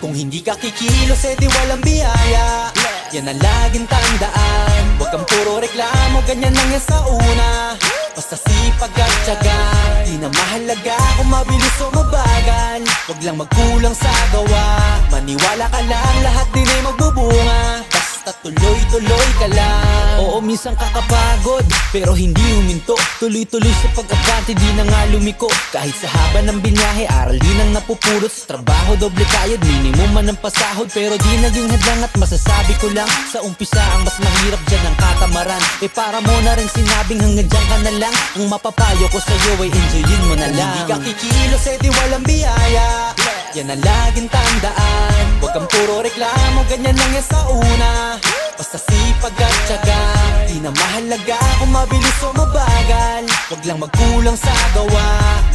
Kung hindi ka kikilos, edi walang biyaya. Yan ang laging tandaan. Huwag kang puro reklamo, ganyan lang yan sa una. Basta sipag at tiyaga, di na mahalaga kung mabilis o mabagal. Huwag lang magkulang sa gawa, maniwala ka lang, lahat din ay magbubunga. Basta tuloy-tuloy ka lang. Oo, minsan kakapagod, pero hindi huminto. Tuloy-tuloy sa pag-abante, di na nga lumiko. Kahit sa haba ng binyahe, aral din ang napupulot. Sa trabaho, doble kayod, minimum man ang pasahod. Pero di naging hadlang at masasabi ko lang, sa umpisa ang mas mahirap dyan ang katamaran. Eh para mo na rin sinabing hanggang dyan ka na lang. Ang mapapayo ko sa'yo ay enjoyin mo na lang. Hindi ka kikilos, edi walang biyaya. Yan ang laging tandaan. Huwag kang puro reklamo, ganyan lang yan sa una. Basta sipag at tiyaga, di na mahalaga kung mabilis o mabagal. Huwag lang magkulang sa gawa,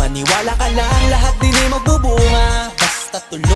maniwala ka lang, lahat din ay magbubunga. Basta tuloy